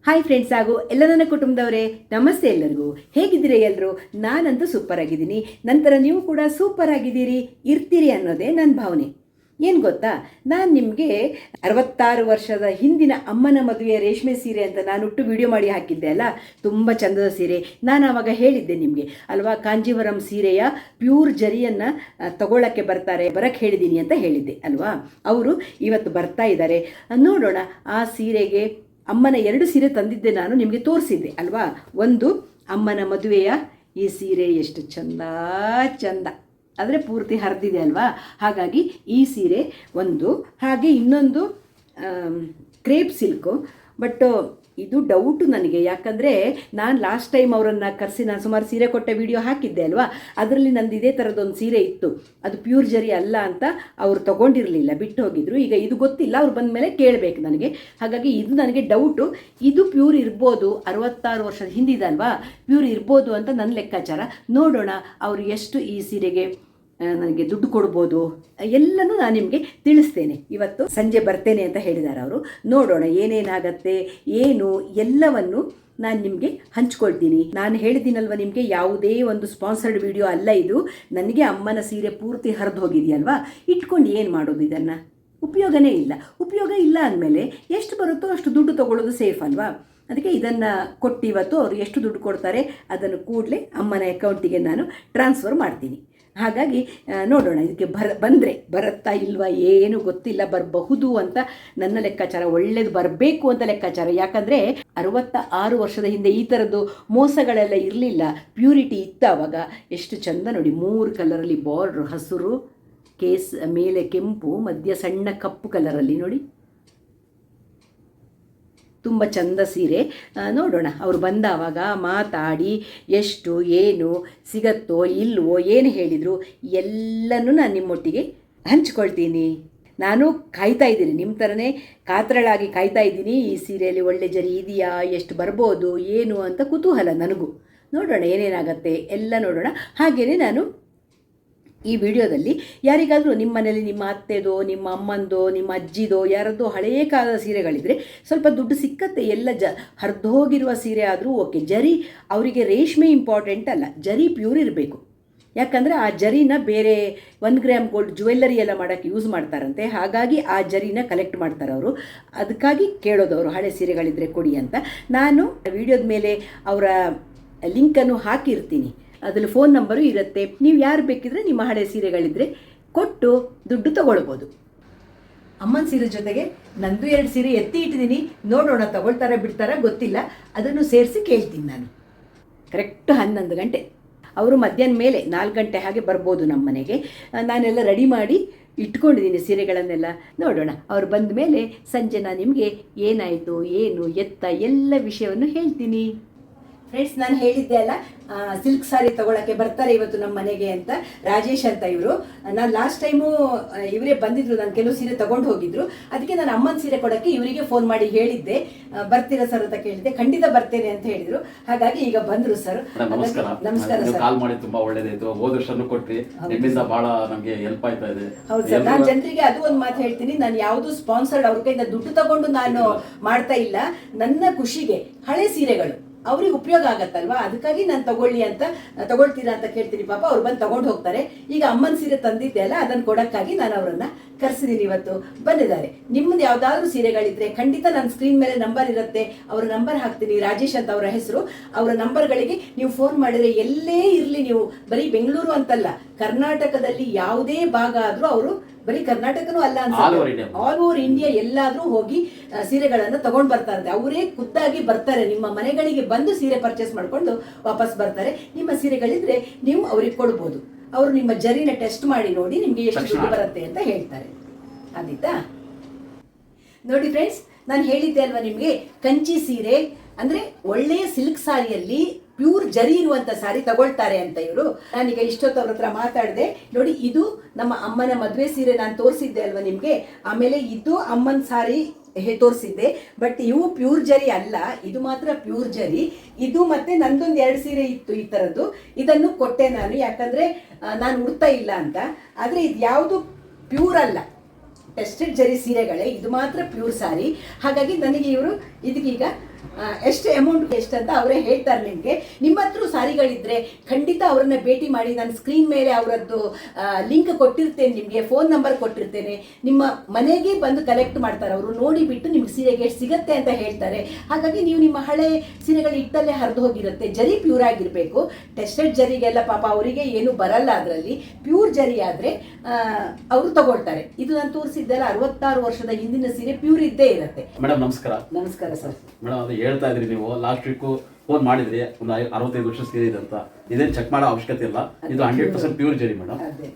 Hi friends ಹಾಗೂ ಎಲ್ಲ ನನ್ನ ಕುಟುಂಬದವರೇ, ನಮಸ್ತೆ ಎಲ್ಲರಿಗೂ. ಹೇಗಿದ್ದೀರಿ ಎಲ್ಲರೂ? ನಾನಂತೂ ಸೂಪರ್ ಆಗಿದ್ದೀನಿ. ನಂತರ ನೀವು ಕೂಡ ಸೂಪರ್ ಆಗಿದ್ದೀರಿ, ಇರ್ತೀರಿ ಅನ್ನೋದೇ ನನ್ನ ಭಾವನೆ. ಏನು ಗೊತ್ತಾ, ನಾನು ನಿಮಗೆ 66 ವರ್ಷದ ಹಿಂದಿನ ಅಮ್ಮನ ಮದುವೆಯ ರೇಷ್ಮೆ ಸೀರೆ ಅಂತ ನಾನು ಉಟ್ಟು ವಿಡಿಯೋ ಮಾಡಿ ಹಾಕಿದ್ದೆ ಅಲ್ಲ, ತುಂಬ ಚಂದದ ಸೀರೆ. ನಾನು ಆವಾಗ ಹೇಳಿದ್ದೆ ನಿಮಗೆ ಅಲ್ವಾ, ಕಾಂಜೀವರಂ ಸೀರೆಯ ಪ್ಯೂರ್ ಜರಿಯನ್ನು ತಗೊಳ್ಳೋಕ್ಕೆ ಬರಕ್ಕೆ ಹೇಳಿದ್ದೀನಿ ಅಂತ ಹೇಳಿದ್ದೆ ಅಲ್ವಾ. ಅವರು ಇವತ್ತು ಬರ್ತಾ ಇದ್ದಾರೆ. ನೋಡೋಣ, ಆ ಸೀರೆಗೆ ಅಮ್ಮನ 2 ಸೀರೆ ತಂದಿದ್ದೆ, ನಾನು ನಿಮಗೆ ತೋರಿಸಿದ್ದೆ ಅಲ್ವಾ. ಒಂದು ಅಮ್ಮನ ಮದುವೆಯ ಈ ಸೀರೆ ಎಷ್ಟು ಚಂದ ಆದರೆ ಪೂರ್ತಿ ಹರಿದಿದೆ ಅಲ್ವಾ. ಹಾಗಾಗಿ ಈ ಸೀರೆ ಒಂದು, ಹಾಗೆ ಇನ್ನೊಂದು ಕ್ರೇಪ್ ಸಿಲ್ಕು. ಬಟ್ ಇದು ಡೌಟು ನನಗೆ, ಯಾಕಂದರೆ ನಾನು ಲಾಸ್ಟ್ ಟೈಮ್ ಅವರನ್ನು ಕರೆಸಿ ನಾನು ಸುಮಾರು ಸೀರೆ ಕೊಟ್ಟ ವಿಡಿಯೋ ಹಾಕಿದ್ದೆ ಅಲ್ವಾ. ಅದರಲ್ಲಿ ನಂದು ಇದೇ ಥರದೊಂದು ಸೀರೆ ಇತ್ತು, ಅದು ಪ್ಯೂರ್ ಜರಿ ಅಲ್ಲ ಅಂತ ಅವರು ತೊಗೊಂಡಿರಲಿಲ್ಲ, ಬಿಟ್ಟು ಹೋಗಿದ್ರು. ಈಗ ಇದು ಗೊತ್ತಿಲ್ಲ, ಅವ್ರು ಬಂದ ಮೇಲೆ ಕೇಳಬೇಕು ನನಗೆ. ಹಾಗಾಗಿ ಇದು ನನಗೆ ಡೌಟು. ಇದು ಪ್ಯೂರ್ ಇರ್ಬೋದು, 66 ವರ್ಷದ ಹಿಂದಿದಲ್ವಾ, ಪ್ಯೂರ್ ಇರ್ಬೋದು ಅಂತ ನನ್ನ ಲೆಕ್ಕಾಚಾರ. ನೋಡೋಣ ಅವರು ಎಷ್ಟು ಈ ಸೀರೆಗೆ ನನಗೆ ದುಡ್ಡು ಕೊಡ್ಬೋದು, ಎಲ್ಲನೂ ನಾನು ನಿಮಗೆ ತಿಳಿಸ್ತೇನೆ. ಇವತ್ತು ಸಂಜೆ ಬರ್ತೇನೆ ಅಂತ ಹೇಳಿದ್ದಾರೆ ಅವರು. ನೋಡೋಣ ಏನೇನಾಗತ್ತೆ ಏನು ಎಲ್ಲವನ್ನು ನಾನು ನಿಮಗೆ ಹಂಚ್ಕೊಳ್ತೀನಿ. ನಾನು ಹೇಳಿದ್ದೀನಲ್ವ ನಿಮಗೆ, ಯಾವುದೇ ಒಂದು ಸ್ಪಾನ್ಸರ್ಡ್ ವಿಡಿಯೋ ಅಲ್ಲ ಇದು. ನನಗೆ ಅಮ್ಮನ ಸೀರೆ ಪೂರ್ತಿ ಹರಿದು ಹೋಗಿದೆಯಲ್ವಾ, ಇಟ್ಕೊಂಡು ಏನು ಮಾಡೋದು, ಇದನ್ನು ಉಪಯೋಗನೇ ಇಲ್ಲ. ಉಪಯೋಗ ಇಲ್ಲ ಅಂದಮೇಲೆ ಎಷ್ಟು ಬರುತ್ತೋ ಅಷ್ಟು ದುಡ್ಡು ತೊಗೊಳ್ಳೋದು ಸೇಫ್ ಅಲ್ವಾ. ಅದಕ್ಕೆ ಇದನ್ನು ಕೊಟ್ಟು ಇವತ್ತು ಅವರು ಎಷ್ಟು ದುಡ್ಡು ಕೊಡ್ತಾರೆ ಅದನ್ನು ಕೂಡಲೇ ಅಮ್ಮನ ಅಕೌಂಟಿಗೆ ನಾನು ಟ್ರಾನ್ಸ್ಫರ್ ಮಾಡ್ತೀನಿ. ಹಾಗಾಗಿ ನೋಡೋಣ, ಇದಕ್ಕೆ ಬಂದರೆ ಬರುತ್ತಾ ಇಲ್ವಾ ಏನು ಗೊತ್ತಿಲ್ಲ. ಬರಬಹುದು ಅಂತ ನನ್ನ ಲೆಕ್ಕಾಚಾರ, ಒಳ್ಳೇದು ಬರಬೇಕು ಅಂತ ಲೆಕ್ಕಾಚಾರ. ಯಾಕಂದರೆ 66 ವರ್ಷದ ಹಿಂದೆ ಈ ಥರದ್ದು ಮೋಸಗಳೆಲ್ಲ ಇರಲಿಲ್ಲ, ಪ್ಯೂರಿಟಿ ಇತ್ತು ಆವಾಗ. ಎಷ್ಟು ಚಂದ ನೋಡಿ, 3 ಕಲರಲ್ಲಿ ಬಾರ್ಡ್ರು, ಹಸಿರು, ಕೇಸ್ ಮೇಲೆ ಕೆಂಪು, ಮಧ್ಯ ಸಣ್ಣ ಕಪ್ಪು ಕಲರಲ್ಲಿ ನೋಡಿ, ತುಂಬ ಚಂದ ಸೀರೆ. ನೋಡೋಣ, ಅವರು ಬಂದಾವಾಗ ಮಾತಾಡಿ ಎಷ್ಟು ಏನು ಸಿಗತ್ತೋ ಇಲ್ವೋ, ಏನು ಹೇಳಿದರು ಎಲ್ಲನೂ ನಾನು ನಿಮ್ಮೊಟ್ಟಿಗೆ ಹಂಚ್ಕೊಳ್ತೀನಿ. ನಾನು ಕಾಯ್ತಾ ಇದ್ದೀನಿ, ನಿಮ್ಮ ಥರನೇ ಕಾತರಳಾಗಿ ಕಾಯ್ತಾ ಇದ್ದೀನಿ. ಈ ಸೀರೆಯಲ್ಲಿ ಒಳ್ಳೆ ಜರಿ ಇದೆಯಾ, ಎಷ್ಟು ಬರ್ಬೋದು ಏನು ಅಂತ ಕುತೂಹಲ ನನಗೂ. ನೋಡೋಣ ಏನೇನಾಗತ್ತೆ ಎಲ್ಲ ನೋಡೋಣ. ಹಾಗೆಯೇ ನಾನು ಈ ವಿಡಿಯೋದಲ್ಲಿ ಯಾರಿಗಾದರೂ ನಿಮ್ಮ ಮನೇಲಿ ನಿಮ್ಮ ಅತ್ತೆದೋ, ನಿಮ್ಮ ಅಮ್ಮಂದೋ, ನಿಮ್ಮ ಅಜ್ಜಿದೋ, ಯಾರದ್ದೋ ಹಳೆಯ ಕಾಲದ ಸೀರೆಗಳಿದ್ದರೆ ಸ್ವಲ್ಪ ದುಡ್ಡು ಸಿಕ್ಕತ್ತೆ. ಎಲ್ಲ ಹರಿದು ಹೋಗಿರುವ ಸೀರೆ ಆದರೂ ಓಕೆ. ಜರಿ ಅವರಿಗೆ ರೇಷ್ಮೆ ಇಂಪಾರ್ಟೆಂಟ್ ಅಲ್ಲ, ಜರಿ ಪ್ಯೂರ್ ಇರಬೇಕು. ಯಾಕಂದರೆ ಆ ಜರಿನ ಬೇರೆ 1 ಗ್ರಾಮ್ ಗೋಲ್ಡ್ ಜ್ಯುವೆಲ್ಲರಿ ಎಲ್ಲ ಮಾಡೋಕ್ಕೆ ಯೂಸ್ ಮಾಡ್ತಾರಂತೆ. ಹಾಗಾಗಿ ಆ ಜರಿನ ಕಲೆಕ್ಟ್ ಮಾಡ್ತಾರೆ ಅವರು. ಅದಕ್ಕಾಗಿ ಕೇಳೋದವರು, ಹಳೆ ಸೀರೆಗಳಿದ್ದರೆ ಕೊಡಿ ಅಂತ. ನಾನು ವಿಡಿಯೋದ ಮೇಲೆ ಅವರ ಲಿಂಕನ್ನು ಹಾಕಿರ್ತೀನಿ, ಅದರಲ್ಲಿ ಫೋನ್ ನಂಬರು ಇರುತ್ತೆ. ನೀವು ಯಾರು ಬೇಕಿದ್ರೆ ನಿಮ್ಮ ಹಳೆ ಸೀರೆಗಳಿದ್ದರೆ ಕೊಟ್ಟು ದುಡ್ಡು ತಗೊಳ್ಬೋದು. ಅಮ್ಮನ ಸೀರೆ ಜೊತೆಗೆ ನಂದು 2 ಸೀರೆ ಎತ್ತಿ ಇಟ್ಟಿದ್ದೀನಿ. ನೋಡೋಣ ತಗೊಳ್ತಾರ ಬಿಡ್ತಾರ ಗೊತ್ತಿಲ್ಲ, ಅದನ್ನು ಸೇರಿಸಿ ಕೇಳ್ತೀನಿ ನಾನು. ಕರೆಕ್ಟ್ 11 ಗಂಟೆ, ಅವರು ಮಧ್ಯಾಹ್ನ ಮೇಲೆ 4 ಗಂಟೆ ಹಾಗೆ ಬರ್ಬೋದು ನಮ್ಮ ಮನೆಗೆ. ನಾನೆಲ್ಲ ರೆಡಿ ಮಾಡಿ ಇಟ್ಕೊಂಡಿದ್ದೀನಿ ಸೀರೆಗಳನ್ನೆಲ್ಲ. ನೋಡೋಣ, ಅವ್ರು ಬಂದ ಮೇಲೆ ಸಂಜೆ ನಾನು ನಿಮಗೆ ಏನಾಯಿತು ಏನು ಎತ್ತ ಎಲ್ಲ ವಿಷಯವನ್ನು ಹೇಳ್ತೀನಿ. ಫ್ರೆಂಡ್ಸ್, ನಾನು ಹೇಳಿದ್ದೆ ಅಲ್ಲ, ಸಿಲ್ಕ್ ಸಾರಿ ತೊಗೊಳಕ್ಕೆ ಬರ್ತಾರೆ ಇವತ್ತು ನಮ್ಮ ಮನೆಗೆ ಅಂತ. ರಾಜೇಶ್ ಅಂತ ಇವರು. ನಾನು ಲಾಸ್ಟ್ ಟೈಮು ಇವರೇ ಬಂದಿದ್ರು, ನಾನು ಕೆಲವು ಸೀರೆ ತೊಗೊಂಡು ಹೋಗಿದ್ರು. ಅದಕ್ಕೆ ನಾನು ಅಮ್ಮನ ಸೀರೆ ಕೊಡೋಕ್ಕೆ ಇವರಿಗೆ ಫೋನ್ ಮಾಡಿ ಹೇಳಿದ್ದೆ, ಬರ್ತೀರಾ ಸರ್ ಅಂತ ಕೇಳಿದ್ದೆ. ಖಂಡಿತ ಬರ್ತೇನೆ ಅಂತ ಹೇಳಿದ್ರು. ಹಾಗಾಗಿ ಈಗ ಬಂದರು ಸರ್. ನಮಸ್ಕಾರ ಸರ್. ಕಾಲ್ ಮಾಡಿ ತುಂಬಾ ಒಳ್ಳೇದಾಯ್ತು. ಹೋದ ವರ್ಷನೂ ಕೊಟ್ರಿ, ನಿಮ್ಮಿಂದ ಬಹಳ ನಮಗೆ ಹೆಲ್ಪ್ ಆಯ್ತಾ ಇದೆ. ಹೌದು ಸರ್, ನಾನು ಜನರಿಗೆ ಅದು ಒಂದು ಮಾತು ಹೇಳ್ತೀನಿ, ನಾನು ಯಾವುದು ಸ್ಪಾನ್ಸರ್ಡ್ ಅವ್ರ ಕೈಯಿಂದ ದುಡ್ಡು ತಗೊಂಡು ನಾನು ಮಾಡ್ತಾ ಇಲ್ಲ. ನನ್ನ ಖುಷಿಗೆ ಹಳೆ ಸೀರೆಗಳು ಅವ್ರಿಗೆ ಉಪಯೋಗ ಆಗತ್ತಲ್ವಾ, ಅದಕ್ಕಾಗಿ ನಾನು ತಗೊಳ್ತೀರಾ ಅಂತ ಕೇಳ್ತೀನಿ. ಪಾಪ ಅವ್ರು ಬಂದು ತಗೊಂಡು ಹೋಗ್ತಾರೆ. ಈಗ ಅಮ್ಮನ ಸೀರೆ ತಂದಿದ್ದೆ ಅಲ್ಲ, ಅದನ್ನು ಕೊಡೋಕ್ಕಾಗಿ ನಾನು ಅವರನ್ನು ಕರೆಸಿದ್ದೀನಿ. ಇವತ್ತು ಬಂದಿದ್ದಾರೆ. ನಿಮ್ಮದು ಯಾವುದಾದ್ರೂ ಸೀರೆಗಳಿದ್ರೆ ಖಂಡಿತ ನನ್ನ ಸ್ಕ್ರೀನ್ ಮೇಲೆ ನಂಬರ್ ಇರುತ್ತೆ, ಅವರ ನಂಬರ್ ಹಾಕ್ತೀನಿ. ರಾಜೇಶ್ ಅಂತ ಅವರ ಹೆಸರು. ಅವರ ನಂಬರ್ಗಳಿಗೆ ನೀವು ಫೋನ್ ಮಾಡಿದರೆ ಎಲ್ಲೇ ಇರಲಿ, ನೀವು ಬರೀ ಬೆಂಗಳೂರು ಅಂತಲ್ಲ, ಕರ್ನಾಟಕದಲ್ಲಿ ಯಾವುದೇ ಭಾಗ ಆದರೂ ಅವರು, ಬರೀ ಕರ್ನಾಟಕನೂ ಅಲ್ಲ ಅನ್ಸುತ್ತೆ, ಆಲ್ ಓವರ್ ಇಂಡಿಯಾ ಎಲ್ಲಾದ್ರೂ ಹೋಗಿ ಸೀರೆಗಳನ್ನು ತಗೊಂಡು ಬರ್ತಾರಂತೆ. ಅವರೇ ಖುದ್ದಾಗಿ ಬರ್ತಾರೆ, ನಿಮ್ಮ ಮನೆಗಳಿಗೆ ಬಂದು ಸೀರೆ ಪರ್ಚೇಸ್ ಮಾಡ್ಕೊಂಡು ವಾಪಸ್ ಬರ್ತಾರೆ. ನಿಮ್ಮ ಸೀರೆಗಳಿದ್ರೆ ನೀವು ಅವ್ರಿಗೆ ಕೊಡ್ಬೋದು. ಅವರು ನಿಮ್ಮ ಜರಿನ ಟೆಸ್ಟ್ ಮಾಡಿ ನೋಡಿ ನಿಮ್ಗೆ ಎಷ್ಟು ದುಡ್ಡು ಬರುತ್ತೆ ಅಂತ ಹೇಳ್ತಾರೆ. ಆದೀತಾ? ನೋಡಿ ಫ್ರೆಂಡ್ಸ್, ನಾನು ಹೇಳಿದ್ದೆ ಅಲ್ವಾ ನಿಮಗೆ, ಕಂಚಿ ಸೀರೆ ಅಂದ್ರೆ ಒಳ್ಳೆಯ ಸಿಲ್ಕ್ ಸಾರಿಯಲ್ಲಿ ಪ್ಯೂರ್ ಜರಿ ಇರುವಂತ ಸಾರಿ ತಗೊಳ್ತಾರೆ ಅಂತ ಇವರು. ನಾನೀಗ ಇಷ್ಟೊತ್ತು ಅವ್ರ ಹತ್ರ ಮಾತಾಡಿದೆ. ನೋಡಿ, ಇದು ನಮ್ಮ ಅಮ್ಮನ ಮದುವೆ ಸೀರೆ ನಾನು ತೋರಿಸಿದ್ದೆ ಅಲ್ವಾ ನಿಮಗೆ. ಆಮೇಲೆ ಇದು ಅಮ್ಮನ ಸಾರಿ ತೋರಿಸಿದ್ದೆ. ಬಟ್ ಇವು ಪ್ಯೂರ್ ಜರಿ ಅಲ್ಲ, ಇದು ಮಾತ್ರ ಪ್ಯೂರ್ ಜರಿ. ಇದು ಮತ್ತೆ ನಂದೊಂದು 2 ಸೀರೆ ಇತ್ತು ಈ ಥರದ್ದು, ಇದನ್ನು ಕೊಟ್ಟೆ ನಾನು, ಯಾಕಂದರೆ ನಾನು ಉಡ್ತಾ ಇಲ್ಲ ಅಂತ. ಆದರೆ ಇದು ಯಾವುದು ಪ್ಯೂರ್ ಅಲ್ಲ, ಟೆಸ್ಟೆಡ್ ಜರಿ ಸೀರೆಗಳೇ, ಇದು ಮಾತ್ರ ಪ್ಯೂರ್ ಸಾರಿ. ಹಾಗಾಗಿ ನನಗೆ ಇವರು ಇದಕ್ಕೀಗ ಎಷ್ಟು ಅಮೌಂಟ್ ಎಷ್ಟಂತ ಅವರೇ ಹೇಳ್ತಾರೆ ನಿಮಗೆ. ನಿಮ್ಮ ಹತ್ರ ಸಾರಿಗಳಿದ್ರೆ ಖಂಡಿತ ಅವರನ್ನ ಭೇಟಿ ಮಾಡಿ. ನಾನು ಸ್ಕ್ರೀನ್ ಮೇಲೆ ಅವರದ್ದು ಲಿಂಕ್ ಕೊಟ್ಟಿರ್ತೇನೆ, ನಿಮಗೆ ಫೋನ್ ನಂಬರ್ ಕೊಟ್ಟಿರ್ತೇನೆ. ನಿಮ್ಮ ಮನೆಗೆ ಬಂದು ಕಲೆಕ್ಟ್ ಮಾಡ್ತಾರೆ ಅವರು, ನೋಡಿಬಿಟ್ಟು ನಿಮ್ಗೆ ಸೀರೆಗೆ ಎಷ್ಟು ಸಿಗುತ್ತೆ ಅಂತ ಹೇಳ್ತಾರೆ. ಹಾಗಾಗಿ ನೀವು ನಿಮ್ಮ ಹಳೆ ಸೀರೆಗಳು ಇಟ್ಟಲ್ಲೇ ಹರಿದು ಹೋಗಿರುತ್ತೆ. ಜರಿ ಪ್ಯೂರ್ ಆಗಿರಬೇಕು. ಟೆಸ್ಟೆಡ್ ಜರಿಗೆಲ್ಲ ಪಾಪ ಅವರಿಗೆ ಏನು ಬರಲ್ಲ, ಅದರಲ್ಲಿ ಪ್ಯೂರ್ ಜರಿ ಆದರೆ ಅವರು ತಗೊಳ್ತಾರೆ. ಇದು ನಾನು ತೋರಿಸಿದ್ದೆಲ್ಲ 66 ವರ್ಷದ ಹಿಂದಿನ ಸೀರೆ ಪ್ಯೂರ್ ಇದ್ದೇ ಇರುತ್ತೆ. ಮೇಡಮ್ ನಮಸ್ಕಾರ. ನಮಸ್ಕಾರ ಸರ್. ಮೇಡಮ್ ಅದು ಹೇಳ್ತಾ ಇದ್ರಿ ನೀವು ಲಾಸ್ಟ್ ವೀಕು ಫೋನ್ ಮಾಡಿದ್ರಿ, ಒಂದು 65 ವರ್ಷ ಸೀರೆ ಇದೆ ಅಂತ. ಇದೇನು ಚೆಕ್ ಮಾಡೋ ಅವಶ್ಯಕತೆ ಇಲ್ಲ, ಇದು 100% ಪ್ಯೂರ್ ಜರಿ ಮೇಡಮ್. ಅದೇ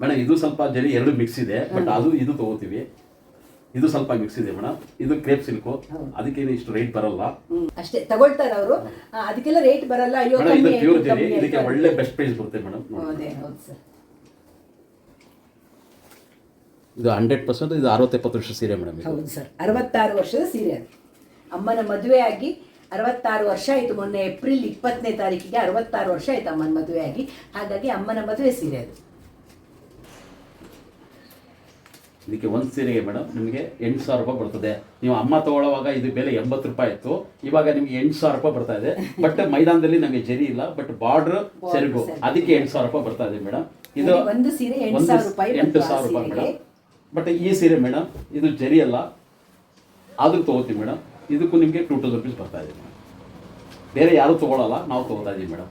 ಮೇಡಮ್ ಇದು ಸ್ವಲ್ಪ ಜರಿ ಎರಡು ಮಿಕ್ಸ್ ಇದೆ, ಬಟ್ ಅದು ಇದು ತಗೋತೀವಿ. ಇದು ಸ್ವಲ್ಪ ಮಿಕ್ಸ್ ಇದೆ ಮೇಡಮ್. ಇದು ಕ್ರೇಪ್ ಸಿಲ್ಕು, ಅದಕ್ಕೇನು ಇಷ್ಟು ರೇಟ್ ಬರಲ್ಲ ಅಷ್ಟೇ. ತಗೊಳ್ತಾರೆ ಅವರು, ಅದಕ್ಕೆಲ್ಲ ರೇಟ್ ಬರಲ್ಲ. ಅಯ್ಯೋ ಮೇಡಮ್ ಇದು ಕಮ್ಮಿ ಪ್ಯೂರ್ ಆಯ್ತು, ಜರಿ, ಕಮ್ಮಿ ಇದಕ್ಕೆ ಆಯ್ತು. ಒಳ್ಳೆ ಬೆಸ್ಟ್ ಪ್ರೈಸ್ ಬರುತ್ತೆ ಮೇಡಮ್. ಅದೇ ಹೌದು ಸರ್. ಇದು 100%, ಇದು 60-70 ವರ್ಷ ಸೀರೆ ಮೇಡಮ್. ಹೌದು ಸರ್, 66 ವರ್ಷದ ಸೀರೆ ಅದು. ಅಮ್ಮನ ಮದುವೆ ಆಗಿ 66 ವರ್ಷ ಆಯಿತು. ಮೊನ್ನೆ ಏಪ್ರಿಲ್ 20ನೇ ತಾರೀಕಿಗೆ 66 ವರ್ಷ ಆಯಿತು ಅಮ್ಮನ ಮದುವೆ ಆಗಿ. ಹಾಗಾಗಿ ಅಮ್ಮನ ಮದುವೆ ಸೀರೆ ಅದು. ಇದಕ್ಕೆ ಒಂದು ಸೀರೆಗೆ ಮೇಡಮ್ ನಿಮಗೆ 8,000 ರೂಪಾಯಿ ಬರ್ತದೆ. ನೀವು ಅಮ್ಮ ತಗೊಳ್ಳುವಾಗ ಇದು ಬೆಲೆ 80 ರೂಪಾಯಿ ಇತ್ತು, ಇವಾಗ ನಿಮಗೆ 8,000 ರೂಪಾಯಿ ಬರ್ತಾ ಇದೆ. ಬಟ್ ಮೈದಾನದಲ್ಲಿ ನಮಗೆ ಜರಿ ಇಲ್ಲ, ಬಟ್ ಬಾರ್ಡರ್ ಸೆರಗು, ಅದಕ್ಕೆ 8,000 ರೂಪಾಯಿ ಬರ್ತಾ ಇದೆ ಮೇಡಮ್. ಇದು ಒಂದು ಸೀರೆ 8,000 ರೂಪಾಯಿ 8,000 ರೂಪಾಯಿ ಮೇಡಮ್. ಬಟ್ ಈ ಸೀರೆ ಮೇಡಮ್ ಇದು ಜರಿ ಅಲ್ಲ, ಆದ್ರೂ ತಗೋತೀವಿ ಮೇಡಮ್. ಇದಕ್ಕೂ ನಿಮಗೆ 2,000 rupees ಬರ್ತಾ ಇದೆ ಮೇಡಮ್. ಬೇರೆ ಯಾರು ತಗೊಳ್ಳಲ್ಲ, ನಾವು ತಗೋತಾ ಇದೀವಿ ಮೇಡಮ್.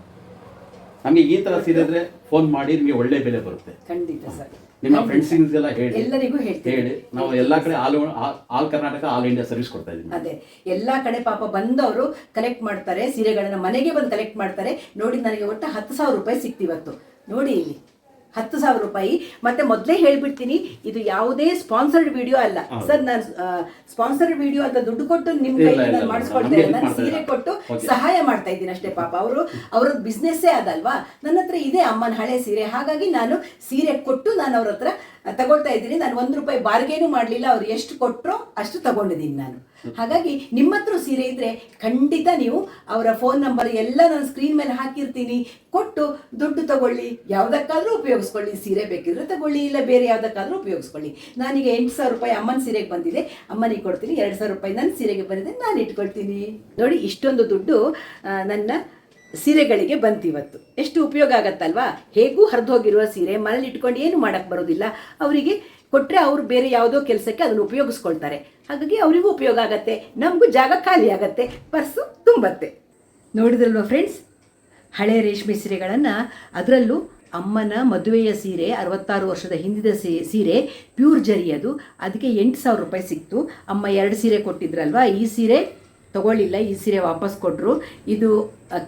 ನಮಗೆ ಈ ತರ ಸೀರೆ ಇದ್ರೆ ಫೋನ್ ಮಾಡಿ, ನಿಮಗೆ ಒಳ್ಳೆ ಬೆಲೆ ಬರುತ್ತೆ. ಖಂಡಿತ ಸರ್. ನಿಮ್ಮ ಫ್ರೆಂಡ್ಸಿಗೆಲ್ಲ ಹೇಳಿ, ಎಲ್ಲರಿಗೂ ಹೇಳಿ. ನಾವು ಎಲ್ಲಾ ಕಡೆ all Karnataka, all India service ಕೊಡ್ತಾ ಇದೀವಿ. ಅದೇ ಎಲ್ಲಾ ಕಡೆ ಪಾಪ ಬಂದವರು ಕಲೆಕ್ಟ್ ಮಾಡ್ತಾರೆ ಸೀರೆಗಳನ್ನ, ಮನೆಗೆ ಬಂದು ಕಲೆಕ್ಟ್ ಮಾಡ್ತಾರೆ. ನೋಡಿ ನನಗೆ ಒಟ್ಟು 10,000 ರೂಪಾಯಿ ಸಿಕ್ತಿವತ್ತು. ನೋಡಿ ಇಲ್ಲಿ 10,000 ರೂಪಾಯಿ. ಮತ್ತೆ ಮೊದಲೇ ಹೇಳ್ಬಿಡ್ತೀನಿ, ಇದು ಯಾವುದೇ ಸ್ಪಾನ್ಸರ್ಡ್ ವಿಡಿಯೋ ಅಲ್ಲ ಸರ್. ನಾನು ಸ್ಪಾನ್ಸರ್ಡ್ ವಿಡಿಯೋ ಅಂತ ದುಡ್ಡು ಕೊಟ್ಟು ನಿಮ್ ಕೈ ನಾನು ಮಾಡಿಸ್ಕೊಳ್ತಾ ಇಲ್ಲ. ನಾನು ಸೀರೆ ಕೊಟ್ಟು ಸಹಾಯ ಮಾಡ್ತಾ ಇದ್ದೀನಿ ಅಷ್ಟೇ. ಪಾಪ ಅವ್ರದ್ದು ಬಿಸ್ನೆಸ್ಸೇ ಅದಲ್ವಾ. ನನ್ನ ಹತ್ರ ಇದೆ ಅಮ್ಮನ ಹಳೆ ಸೀರೆ, ಹಾಗಾಗಿ ನಾನು ಸೀರೆ ಕೊಟ್ಟು ನಾನು ಅವ್ರ ಹತ್ರ ತಗೊಳ್ತಾ ಇದ್ದೀನಿ. ನಾನು 1 ರೂಪಾಯಿ ಬಾರ್ಗೇನು ಮಾಡಲಿಲ್ಲ. ಅವ್ರು ಎಷ್ಟು ಕೊಟ್ಟರೋ ಅಷ್ಟು ತಗೊಂಡಿದ್ದೀನಿ ನಾನು. ಹಾಗಾಗಿ ನಿಮ್ಮ ಹತ್ರ ಸೀರೆ ಇದ್ರೆ ಖಂಡಿತ ನೀವು ಅವರ ಫೋನ್ ನಂಬರ್ ಎಲ್ಲ ನಾನು ಸ್ಕ್ರೀನ್ ಮೇಲೆ ಹಾಕಿರ್ತೀನಿ, ಕೊಟ್ಟು ದುಡ್ಡು ತಗೊಳ್ಳಿ, ಯಾವುದಕ್ಕಾದ್ರೂ ಉಪಯೋಗಿಸ್ಕೊಳ್ಳಿ. ಸೀರೆ ಬೇಕಿದ್ರೆ ತಗೊಳ್ಳಿ, ಇಲ್ಲ ಬೇರೆ ಯಾವುದಕ್ಕಾದ್ರೂ ಉಪಯೋಗಿಸ್ಕೊಳ್ಳಿ. ನಾನೀಗ 8,000 ರೂಪಾಯಿ ಅಮ್ಮನ ಸೀರೆಗೆ ಬಂದಿದೆ, ಅಮ್ಮನಿಗೆ ಕೊಡ್ತೀನಿ. 2,000 ರೂಪಾಯಿ ನನ್ನ ಸೀರೆಗೆ ಬಂದಿದೆ, ನಾನು ಇಟ್ಕೊಳ್ತೀನಿ. ನೋಡಿ ಇಷ್ಟೊಂದು ದುಡ್ಡು ನನ್ನ ಸೀರೆಗಳಿಗೆ ಬಂತಿವತ್ತು. ಎಷ್ಟು ಉಪಯೋಗ ಆಗತ್ತಲ್ವಾ. ಹೇಗೂ ಹರಿದು ಹೋಗಿರುವ ಸೀರೆ ಮನೇಲಿ ಇಟ್ಕೊಂಡು ಏನು ಮಾಡಕ್ಕೆ ಬರೋದಿಲ್ಲ. ಅವರಿಗೆ ಕೊಟ್ಟರೆ ಅವರು ಬೇರೆ ಯಾವುದೋ ಕೆಲಸಕ್ಕೆ ಅದನ್ನು ಉಪಯೋಗಿಸ್ಕೊಳ್ತಾರೆ. ಹಾಗಾಗಿ ಅವರಿಗೂ ಉಪಯೋಗ ಆಗತ್ತೆ, ನಮಗೂ ಜಾಗ ಖಾಲಿ ಆಗತ್ತೆ, ಪರ್ಸು ತುಂಬತ್ತೆ. ನೋಡಿದ್ರಲ್ವ ಫ್ರೆಂಡ್ಸ್, ಹಳೆ ರೇಷ್ಮೆ ಸೀರೆಗಳನ್ನು, ಅದರಲ್ಲೂ ಅಮ್ಮನ ಮದುವೆಯ ಸೀರೆ 66 ವರ್ಷದ ಹಿಂದಿನ ಸೀರೆ ಪ್ಯೂರ್ ಜರಿ ಅದು. ಅದಕ್ಕೆ 8,000 ರೂಪಾಯಿ ಸಿಕ್ತು. ಅಮ್ಮ 2 ಸೀರೆ ಕೊಟ್ಟಿದ್ರಲ್ವ, ಈ ಸೀರೆ ತಗೊಳ್ಳಿಲ್ಲ, ಈ ಸೀರೆ ವಾಪಸ್ ಕೊಟ್ಟರು. ಇದು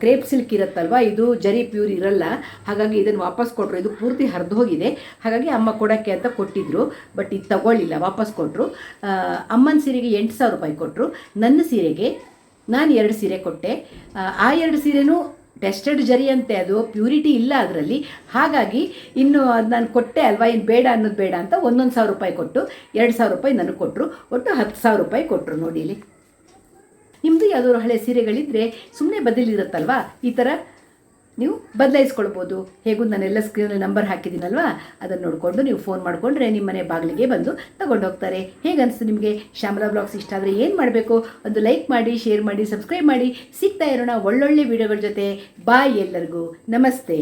ಕ್ರೇಪ್ ಸಿಲ್ಕ್ ಇರುತ್ತಲ್ವ, ಇದು ಜರಿ ಪ್ಯೂರ್ ಇರಲ್ಲ, ಹಾಗಾಗಿ ಇದನ್ನು ವಾಪಸ್ ಕೊಟ್ಟರು. ಇದು ಪೂರ್ತಿ ಹರಿದು ಹೋಗಿದೆ, ಹಾಗಾಗಿ ಅಮ್ಮ ಕೊಡೋಕ್ಕೆ ಅಂತ ಕೊಟ್ಟಿದ್ದರು. ಬಟ್ ಇದು ತಗೊಳ್ಳಿಲ್ಲ, ವಾಪಸ್ ಕೊಟ್ಟರು. ಅಮ್ಮನ ಸೀರೆಗೆ 8,000 ರೂಪಾಯಿ ಕೊಟ್ಟರು. ನನ್ನ ಸೀರೆಗೆ ನಾನು 2 ಸೀರೆ ಕೊಟ್ಟೆ. ಆ 2 ಸೀರೆನೂ ಟೆಸ್ಟೆಡ್ ಜರಿ ಅಂತೆ, ಅದು ಪ್ಯೂರಿಟಿ ಇಲ್ಲ ಅದರಲ್ಲಿ. ಹಾಗಾಗಿ ಇನ್ನು ಅದು ನಾನು ಕೊಟ್ಟೆ ಅಲ್ವಾ, ಇನ್ನು ಬೇಡ ಅನ್ನೋದು ಬೇಡ ಅಂತ 1,000 ರೂಪಾಯಿ ಕೊಟ್ಟು 2,000 ರೂಪಾಯಿ ನನಗೆ ಕೊಟ್ಟರು. ಒಟ್ಟು 10,000 ರೂಪಾಯಿ ಕೊಟ್ಟರು. ನೋಡಿ ಇಲ್ಲಿ ನಿಮ್ಮದು ಯಾವುದಾದ್ರು ಹಳೆ ಸೀರೆಗಳಿದ್ದರೆ ಸುಮ್ಮನೆ ಬದಲಿರುತ್ತಲ್ವಾ, ಈ ಥರ ನೀವು ಬದಲಾಯಿಸ್ಕೊಳ್ಬೋದು. ಹೇಗೂ ನಾನೆಲ್ಲ ಸ್ಕ್ರೀನಲ್ಲಿ ನಂಬರ್ ಹಾಕಿದ್ದೀನಲ್ವಾ, ಅದನ್ನು ನೋಡಿಕೊಂಡು ನೀವು ಫೋನ್ ಮಾಡಿಕೊಂಡ್ರೆ ನಿಮ್ಮ ಮನೆ ಬಾಗಿಲಿಗೆ ಬಂದು ತಗೊಂಡು ಹೋಗ್ತಾರೆ. ಹೇಗನ್ನಿಸ್ತು ನಿಮಗೆ ಶ್ಯಾಮಲಾ ಬ್ಲಾಗ್ಸ್? ಇಷ್ಟ ಆದರೆ ಏನು ಮಾಡಬೇಕು? ಒಂದು ಲೈಕ್ ಮಾಡಿ, ಶೇರ್ ಮಾಡಿ, ಸಬ್ಸ್ಕ್ರೈಬ್ ಮಾಡಿ. ಸಿಗ್ತಾ ಇರೋಣ ಒಳ್ಳೊಳ್ಳೆ ವಿಡಿಯೋಗಳ ಜೊತೆ. ಬಾಯ್ ಎಲ್ಲರಿಗೂ. ನಮಸ್ತೆ.